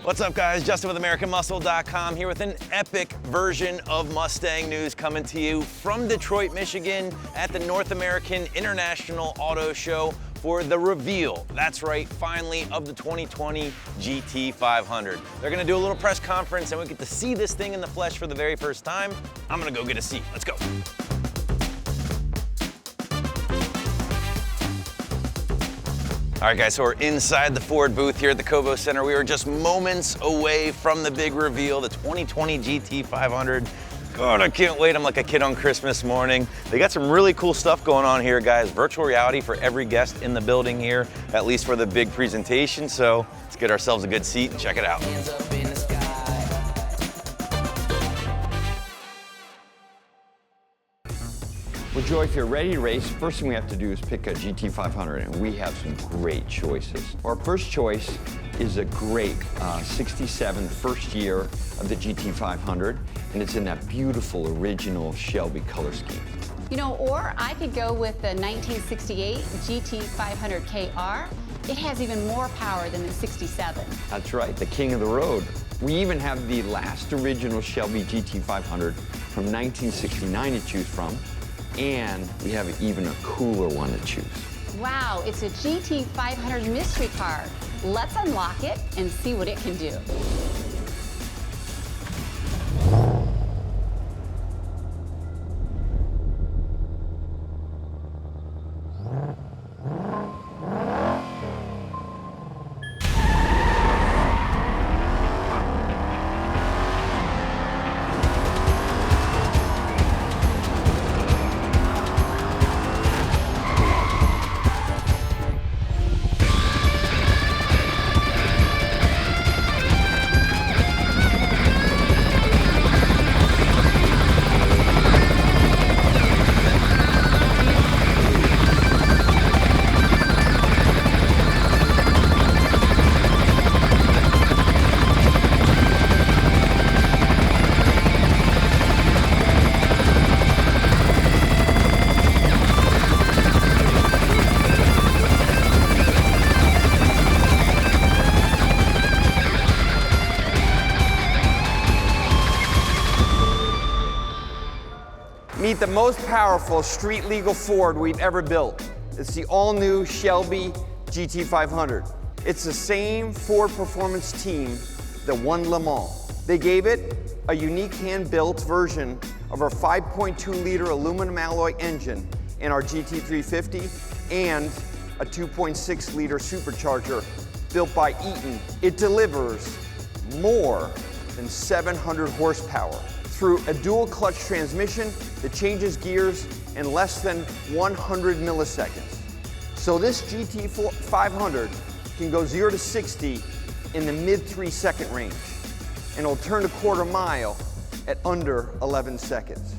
What's up, guys? Justin with AmericanMuscle.com here with an epic version of Mustang news coming to you from Detroit, Michigan at the North American International Auto Show for the reveal, that's right, finally, of the 2020 GT500. They're gonna do a little press conference and we get to see this thing in the flesh for the very first time. I'm gonna go get a seat. Let's go. All right, guys, so we're inside the Ford booth here at the Covo Center. We are just moments away from the big reveal, the 2020 GT500. God, I can't wait. I'm like a kid on Christmas morning. They got some really cool stuff going on here, guys. Virtual reality for every guest in the building here, at least for the big presentation. So let's get ourselves a good seat and check it out. Well, Joy, if you're ready to race, first thing we have to do is pick a GT500, and we have some great choices. Our first choice is a great 67 first year of the GT500, and it's in that beautiful original Shelby color scheme. You know, or I could go with the 1968 GT500 KR. It has even more power than the 67. That's right, the king of the road. We even have the last original Shelby GT500 from 1969 to choose from. And we have even a cooler one to choose. Wow, it's a GT500 mystery car. Let's unlock it and see what it can do. Meet the most powerful street-legal Ford we've ever built. It's the all-new Shelby GT500. It's the same Ford performance team that won Le Mans. They gave it a unique hand-built version of our 5.2-liter aluminum alloy engine in our GT350 and a 2.6-liter supercharger built by Eaton. It delivers more than 700 horsepower through a dual clutch transmission that changes gears in less than 100 milliseconds. So this GT500 can go 0 to 60 in the mid 3-second range, and it'll turn a quarter mile at under 11 seconds.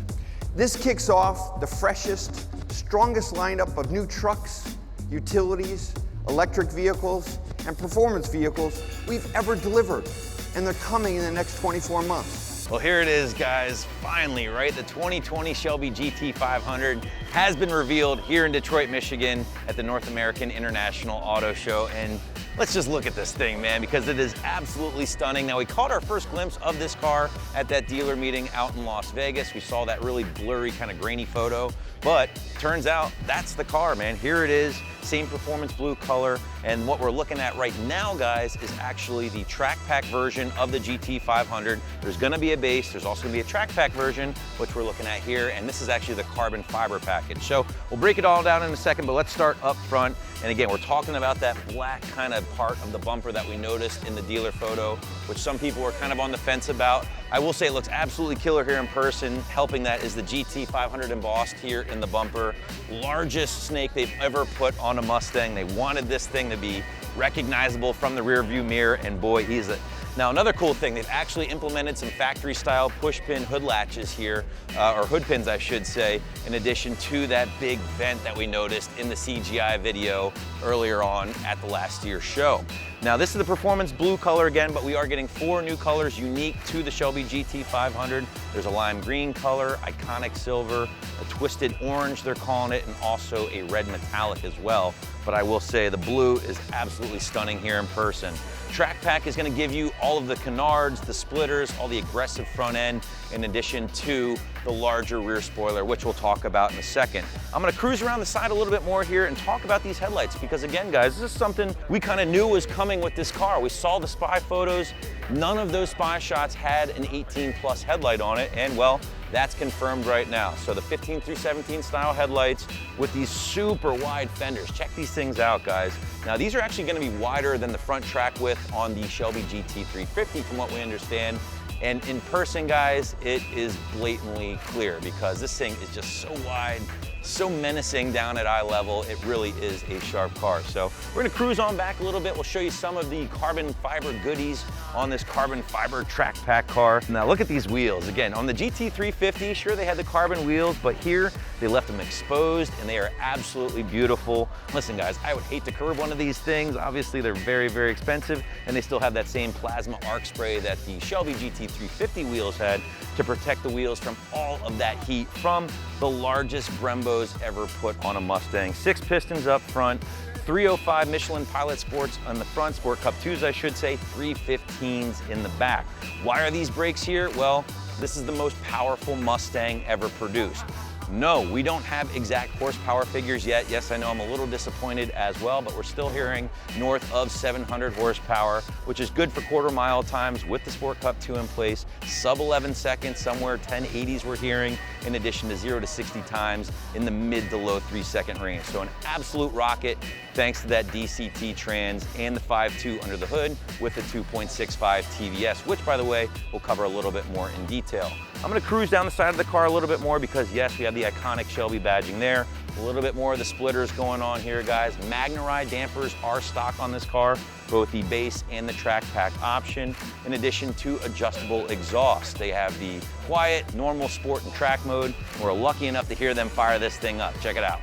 This kicks off the freshest, strongest lineup of new trucks, utilities, electric vehicles, and performance vehicles we've ever delivered, and they're coming in the next 24 months. Well, here it is, guys. Finally, right? The 2020 Shelby GT500 has been revealed here in Detroit, Michigan at the North American International Auto Show. And let's just look at this thing, man, because it is absolutely stunning. Now, we caught our first glimpse of this car at that dealer meeting out in Las Vegas. We saw that really blurry, kind of grainy photo, but turns out that's the car, man. Here it is, same performance blue color. And what we're looking at right now, guys, is actually the track pack version of the GT500. There's gonna be a base, there's also gonna be a track pack version, which we're looking at here, and this is actually the carbon fiber package. So we'll break it all down in a second, but let's start up front. And again, we're talking about that black kind of part of the bumper that we noticed in the dealer photo, which some people were kind of on the fence about. I will say it looks absolutely killer here in person. Helping that is the GT500 embossed here in the bumper. Largest snake they've ever put on a Mustang. They wanted this thing to be recognizable from the rear view mirror, and boy, he's a Now, another cool thing, they've actually implemented some factory style push pin hood latches here, or hood pins, I should say, in addition to that big vent that we noticed in the CGI video earlier on at the last year's show. Now, this is the performance blue color again, but we are getting 4 new colors unique to the Shelby GT500. There's a lime green color, iconic silver, a twisted orange, they're calling it, and also a red metallic as well. But I will say the blue is absolutely stunning here in person. Track Pack is going to give you all of the canards, the splitters, all the aggressive front end, in addition to the larger rear spoiler, which we'll talk about in a second. I'm going to cruise around the side a little bit more here and talk about these headlights, because again, guys, this is something we kind of knew was coming with this car. We saw the spy photos. None of those spy shots had an 18+ headlight on it, and well, that's confirmed right now. So the 15 through 17 style headlights with these super wide fenders. Check these things out, guys. Now these are actually going to be wider than the front track width on the Shelby GT350 from what we understand. And in person, guys, it is blatantly clear because this thing is just so wide, so menacing down at eye level. It really is a sharp car. So we're gonna cruise on back a little bit. We'll show you some of the carbon fiber goodies on this carbon fiber Track Pack car. Now look at these wheels. Again, on the GT350, sure they had the carbon wheels, but here they left them exposed and they are absolutely beautiful. Listen guys, I would hate to curb one of these things. Obviously they're very, very expensive, and they still have that same plasma arc spray that the Shelby GT350 wheels had to protect the wheels from all of that heat from the largest Brembos ever put on a Mustang. 6 pistons up front, 305 Michelin Pilot Sports on the front, Sport Cup 2s I should say, 315s in the back. Why are these brakes here? Well, this is the most powerful Mustang ever produced. No, we don't have exact horsepower figures yet. Yes, I know I'm a little disappointed as well, but we're still hearing north of 700 horsepower, which is good for quarter-mile times with the Sport Cup 2 in place. Sub 11 seconds, somewhere 1080s we're hearing, in addition to 0 to 60 times in the mid to low 3-second range. So an absolute rocket thanks to that DCT trans and the 5.2 under the hood with the 2.65 TVS, which by the way, we'll cover a little bit more in detail. I'm gonna cruise down the side of the car a little bit more because yes, we have the iconic Shelby badging there. A little bit more of the splitters going on here, guys. Magnerai dampers are stock on this car, both the base and the Track Pack option, in addition to adjustable exhaust. They have the quiet, normal, sport, and track mode. We're lucky enough to hear them fire this thing up. Check it out.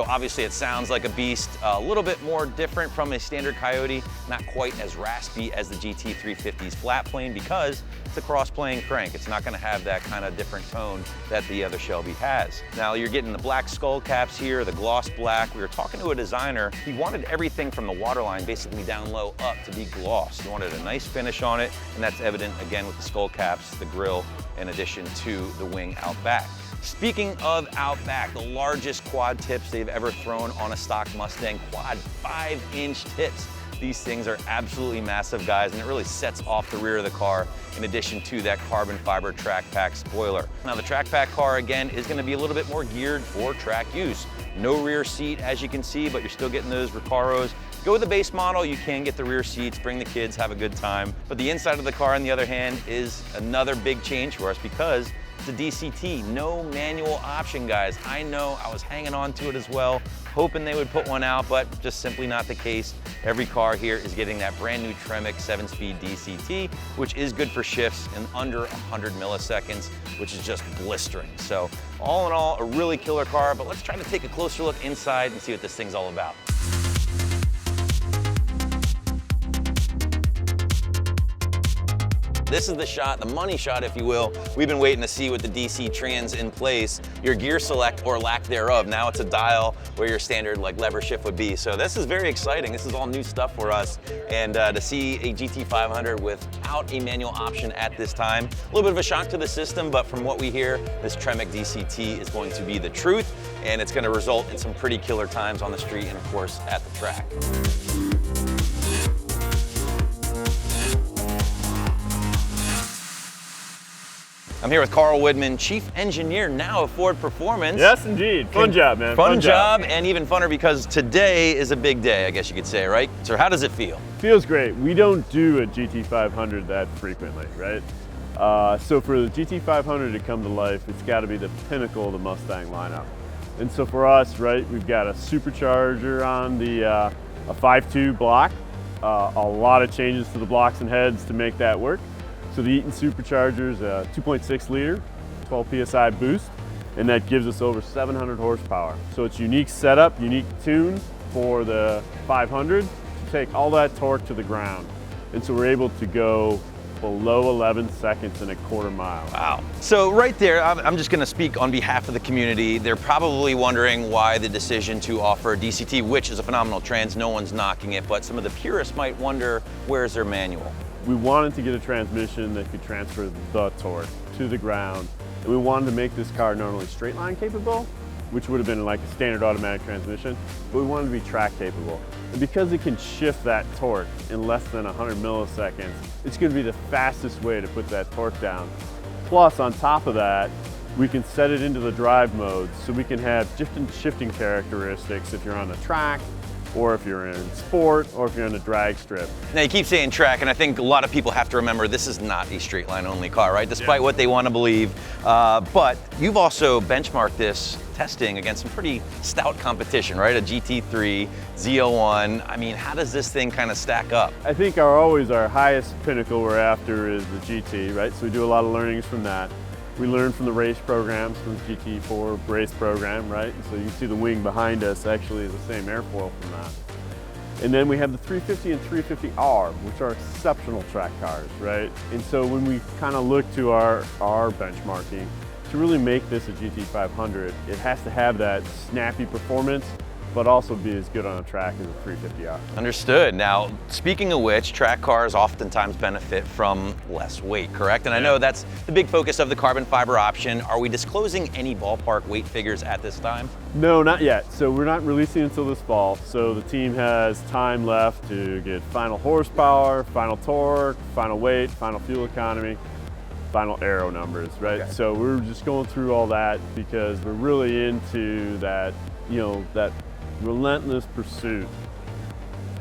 Obviously it sounds like a beast, a little bit more different from a standard Coyote, not quite as raspy as the GT350's flat plane because it's a cross-plane crank. It's not gonna have that kind of different tone that the other Shelby has. Now you're getting the black skull caps here, the gloss black. We were talking to a designer, he wanted everything from the waterline basically down low up to be gloss. He wanted a nice finish on it, and that's evident again with the skull caps, the grille, in addition to the wing out back. Speaking of out back, the largest quad tips they've ever thrown on a stock Mustang, quad 5-inch tips. These things are absolutely massive, guys, and it really sets off the rear of the car in addition to that carbon fiber Track Pack spoiler. Now the Track Pack car, again, is gonna be a little bit more geared for track use. No rear seat, as you can see, but you're still getting those Recaros. Go with the base model, you can get the rear seats, bring the kids, have a good time. But the inside of the car, on the other hand, is another big change for us because it's a DCT, no manual option, guys. I know, I was hanging on to it as well, hoping they would put one out, but just simply not the case. Every car here is getting that brand new Tremec 7-speed DCT, which is good for shifts in under 100 milliseconds, which is just blistering. So all in all, a really killer car, but let's try to take a closer look inside and see what this thing's all about. This is the shot, the money shot, if you will. We've been waiting to see with the DC trans in place, your gear select or lack thereof. Now it's a dial where your standard like lever shift would be. So this is very exciting. This is all new stuff for us. And to see a GT500 without a manual option at this time, a little bit of a shock to the system, but from what we hear, this Tremec DCT is going to be the truth, and it's gonna result in some pretty killer times on the street and of course at the track. I'm here with Carl Woodman, Chief Engineer now of Ford Performance. Yes, indeed. Fun job, man. Fun job, and even funner because today is a big day, I guess you could say, right? So how does it feel? Feels great. We don't do a GT500 that frequently, right? So for the GT500 to come to life, it's got to be the pinnacle of the Mustang lineup. And so for us, right, we've got a supercharger on the a 5.2 block, a lot of changes to the blocks and heads to make that work. So the Eaton supercharger is a 2.6 liter, 12 PSI boost, and that gives us over 700 horsepower. So it's unique setup, unique tune, for the 500 to take all that torque to the ground. And so we're able to go below 11 seconds in a quarter mile. Wow. So right there, I'm just gonna speak on behalf of the community. They're probably wondering why the decision to offer DCT, which is a phenomenal trans, no one's knocking it, but some of the purists might wonder, where's their manual? We wanted to get a transmission that could transfer the torque to the ground. And we wanted to make this car not only straight line capable, which would have been like a standard automatic transmission, but we wanted to be track capable. And because it can shift that torque in less than 100 milliseconds, it's going to be the fastest way to put that torque down. Plus, on top of that, we can set it into the drive mode, so we can have different shifting characteristics if you're on the track, or if you're in sport, or if you're in a drag strip. Now you keep saying track, and I think a lot of people have to remember this is not a straight line only car, right? Despite what they want to believe. But you've also benchmarked this testing against some pretty stout competition, right? A GT3, Z01. I mean, how does this thing kind of stack up? I think our highest pinnacle we're after is the GT, right? So we do a lot of learnings from that. We learn from the race programs, from the GT4 race program, right? So you can see the wing behind us actually is the same airfoil from that. And then we have the 350 and 350R, which are exceptional track cars, right? And so when we kind of look to our benchmarking, to really make this a GT500, it has to have that snappy performance, but also be as good on a track as a 350R. Understood. Now, speaking of which, track cars oftentimes benefit from less weight, correct? And I know that's the big focus of the carbon fiber option. Are we disclosing any ballpark weight figures at this time? No, not yet. So we're not releasing until this fall. So the team has time left to get final horsepower, final torque, final weight, final fuel economy, final aero numbers, right? Okay. So we're just going through all that because we're really into that, that relentless pursuit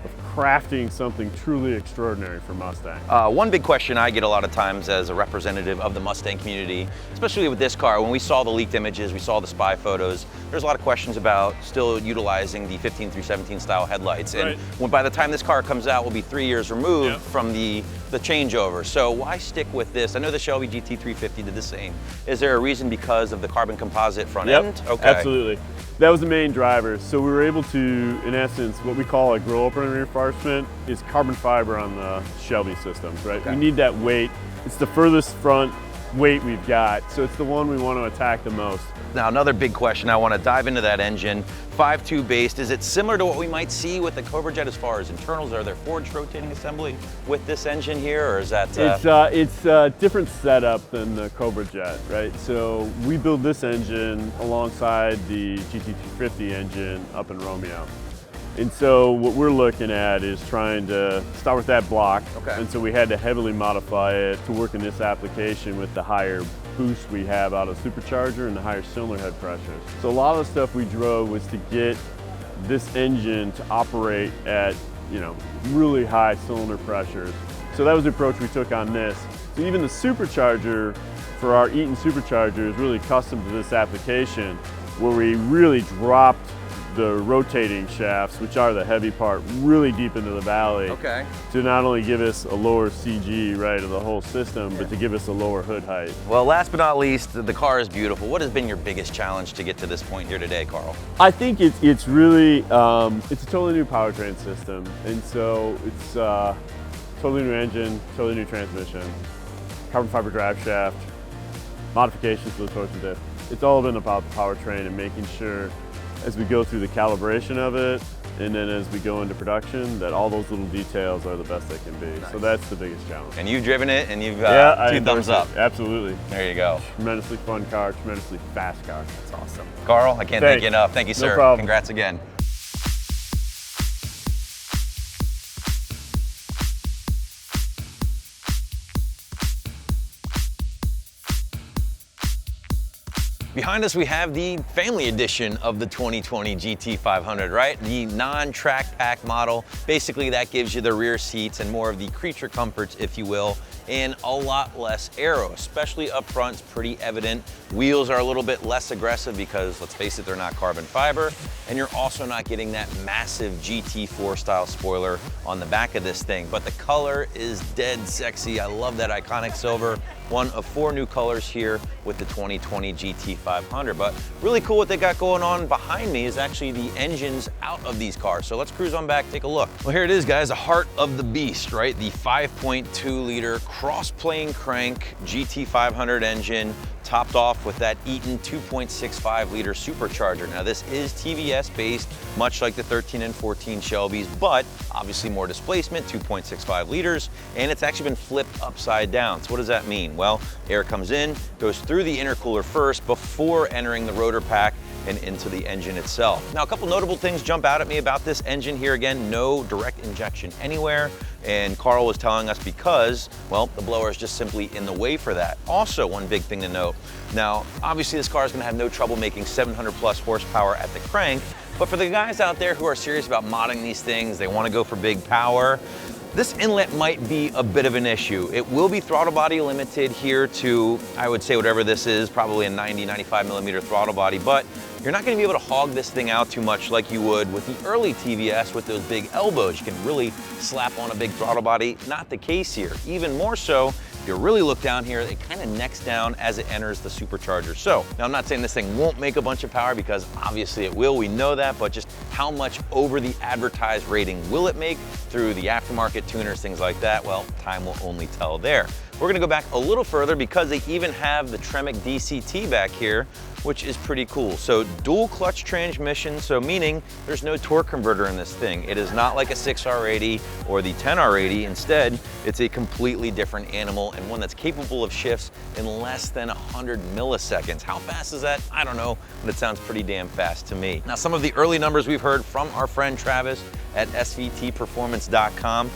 of crafting something truly extraordinary for Mustang. One big question I get a lot of times as a representative of the Mustang community, especially with this car, when we saw the leaked images, we saw the spy photos, there's a lot of questions about still utilizing the 15-17 style headlights. And by the time this car comes out, we'll be 3 years removed from the changeover. So why stick with this? I know the Shelby GT350 did the same. Is there a reason because of the carbon composite front end? Okay. Absolutely. That was the main driver. So we were able to, in essence, what we call a grill opening reinforcement is carbon fiber on the Shelby systems, right? We need that weight. It's the furthest front weight we've got, so it's the one we want to attack the most. Now, another big question, I want to dive into that engine. 5.2 based, is it similar to what we might see with the Cobra Jet as far as internals? Are there forged rotating assembly with this engine here, or is that? It's a different setup than the Cobra Jet, right? So we build this engine alongside the GT250 engine up in Romeo. And so what we're looking at is trying to start with that block. And so we had to heavily modify it to work in this application with the higher boost we have out of supercharger and the higher cylinder head pressures. So a lot of the stuff we drove was to get this engine to operate at, really high cylinder pressures. So that was the approach we took on this. So even the supercharger for our Eaton supercharger is really custom to this application, where we really dropped the rotating shafts, which are the heavy part, really deep into the valley to not only give us a lower CG, right, of the whole system, but to give us a lower hood height. Well, last but not least, the car is beautiful. What has been your biggest challenge to get to this point here today, Carl? I think it's really, it's a totally new powertrain system. And so it's totally new engine, totally new transmission, carbon fiber drive shaft, modifications to the torsion diff. It's all been about the powertrain and making sure as we go through the calibration of it, and then as we go into production, that all those little details are the best they can be. So that's the biggest challenge. And you've driven it, and you've 2 thumbs up. Absolutely. There you go. Tremendously fun car, tremendously fast car. That's awesome. Carl, I can't thank you enough. Thank you, sir. No problem. Congrats again. Behind us, we have the family edition of the 2020 GT500, right? The non-track pack model. Basically, that gives you the rear seats and more of the creature comforts, if you will, and a lot less aero, especially up front. It's pretty evident. Wheels are a little bit less aggressive because, let's face it, they're not carbon fiber, and you're also not getting that massive GT4 style spoiler on the back of this thing. But the color is dead sexy. I love that iconic silver. one of 4 new colors here with the 2020 GT500. But really cool what they got going on behind me is actually the engines out of these cars. So let's cruise on back, take a look. Well, here it is, guys, the heart of the beast, right? The 5.2 liter cross-plane crank GT500 engine, topped off with that Eaton 2.65 liter supercharger. Now this is TVS based, much like the 13 and 14 Shelbys, but obviously more displacement, 2.65 liters, and it's actually been flipped upside down. So what does that mean? Well, air comes in, goes through the intercooler first before entering the rotor pack and into the engine itself. Now, a couple notable things jump out at me about this engine here. Again, no direct injection anywhere. And Carl was telling us because, well, the blower is just simply in the way for that. Also, one big thing to note. Now, obviously this car is gonna have no trouble making 700 plus horsepower at the crank, but for the guys out there who are serious about modding these things, they wanna go for big power, this inlet might be a bit of an issue. It will be throttle body limited here to, I would say whatever this is, probably a 90, 95 millimeter throttle body, but you're not gonna be able to hog this thing out too much like you would with the early TVS with those big elbows. You can really slap on a big throttle body. Not the case here. Even more so, if you really look down here, it kind of necks down as it enters the supercharger. So, now I'm not saying this thing won't make a bunch of power because obviously it will, we know that, but just how much over the advertised rating will it make through the aftermarket tuners, things like that? Well, time will only tell there. We're gonna go back a little further because they even have the Tremec DCT back here, which is pretty cool. So dual clutch transmission, so meaning there's no torque converter in this thing. It is not like a 6R80 or the 10R80. Instead, it's a completely different animal and one that's capable of shifts in less than 100 milliseconds. How fast is that? I don't know, but it sounds pretty damn fast to me. Now, some of the early numbers we've heard from our friend Travis at svtperformance.com.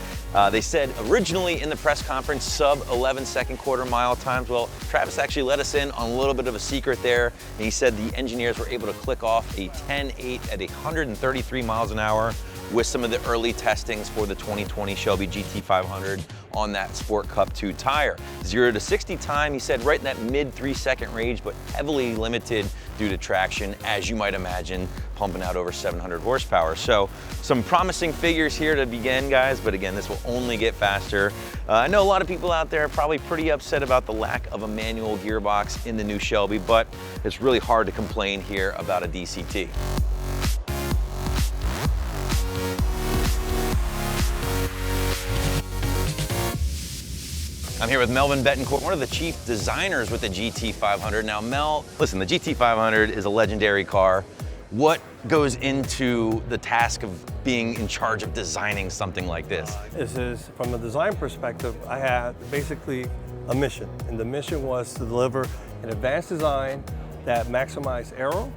They said originally in the press conference, sub 11-second quarter-mile times. Well, Travis actually let us in on a little bit of a secret there, and he said the engineers were able to click off a 10.8 at 133 miles an hour with some of the early testings for the 2020 Shelby GT500 on that Sport Cup 2 tire. 0 to 60 time, he said right in that mid 3-second range, but heavily limited due to traction, as you might imagine, pumping out over 700 horsepower. So some promising figures here to begin, guys, but again, this will only get faster. I know a lot of people out there are probably pretty upset about the lack of a manual gearbox in the new Shelby, but it's really hard to complain here about a DCT. I'm here with Melvin Betancourt, one of the chief designers with the GT500. Now, Mel, listen, the GT500 is a legendary car. What goes into the task of being in charge of designing something like this? This is, from a design perspective, I had basically a mission, and the mission was to deliver an advanced design that maximized aero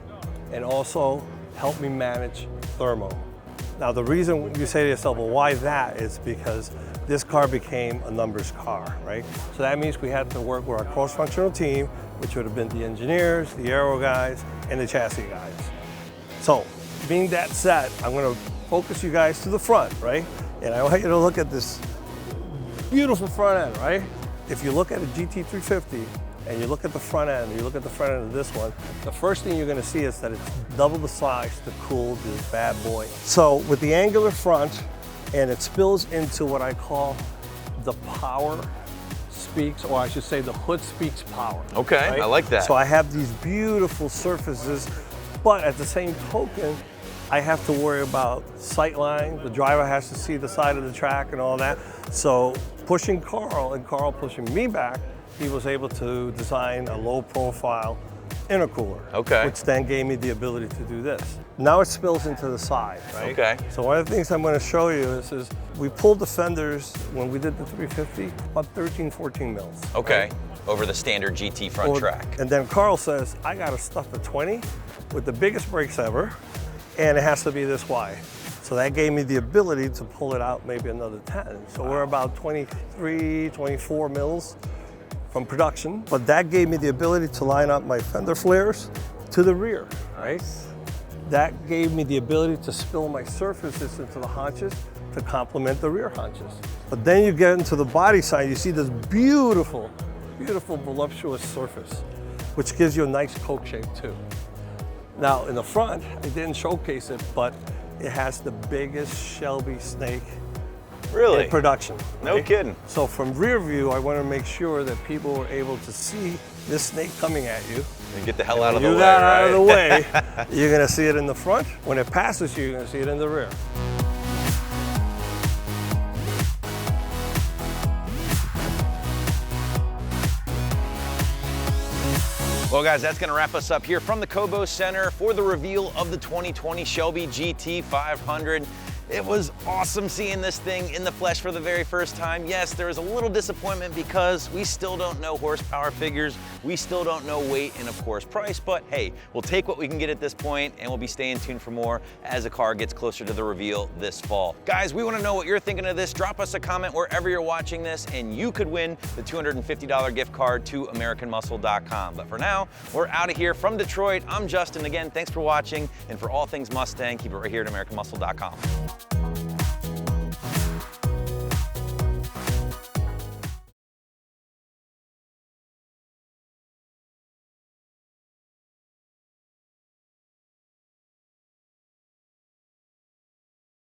and also helped me manage thermal. Now, the reason you say to yourself, well, why that, is because this car became a numbers car, right? So that means we had to work with our cross-functional team, which would have been the engineers, the aero guys, and the chassis guys. So, being that said, I'm gonna focus you guys to the front, right? And I want you to look at this beautiful front end, right? If you look at a GT350 and you look at the front end, you look at the front end of this one, the first thing you're gonna see is that it's double the size to cool this bad boy. So with the angular front, and it spills into what I call the power speaks, or I should say the hood speaks power. Okay, right? I like that. So I have these beautiful surfaces, but at the same token, I have to worry about sight line. The driver has to see the side of the track and all that. So pushing Carl and Carl pushing me back, he was able to design a low profile intercooler, okay, which then gave me the ability to do this. Now it spills into the side, right? Okay. So one of the things I'm going to show you is we pulled the fenders when we did the 350 about 13, 14 mils. Okay, right? Over the standard GT front track. And then Carl says, I got to stuff the 20 with the biggest brakes ever, and it has to be this wide. So that gave me the ability to pull it out maybe another 10. So we're about 23, 24 mils from production, but that gave me the ability to line up my fender flares to the rear, right? That gave me the ability to spill my surfaces into the haunches to complement the rear haunches. But then you get into the body side, you see this beautiful, beautiful voluptuous surface, which gives you a nice Coke shape too. Now in the front, I didn't showcase it, but it has the biggest Shelby snake Really? in production. No right? kidding. So from rear view, I want to make sure that people were able to see this snake coming at you. And get the hell out of the You way, got out of the right? way, you're going to see it in the front. When it passes you, you're going to see it in the rear. Well, guys, that's going to wrap us up here from the Cobo Center for the reveal of the 2020 Shelby GT500. It was awesome seeing this thing in the flesh for the very first time. Yes, there is a little disappointment because we still don't know horsepower figures. We still don't know weight and, of course, price. But hey, we'll take what we can get at this point, and we'll be staying tuned for more as the car gets closer to the reveal this fall. Guys, we want to know what you're thinking of this. Drop us a comment wherever you're watching this, and you could win the $250 gift card to AmericanMuscle.com. But for now, we're out of here from Detroit. I'm Justin. Again, thanks for watching. And for all things Mustang, keep it right here at AmericanMuscle.com.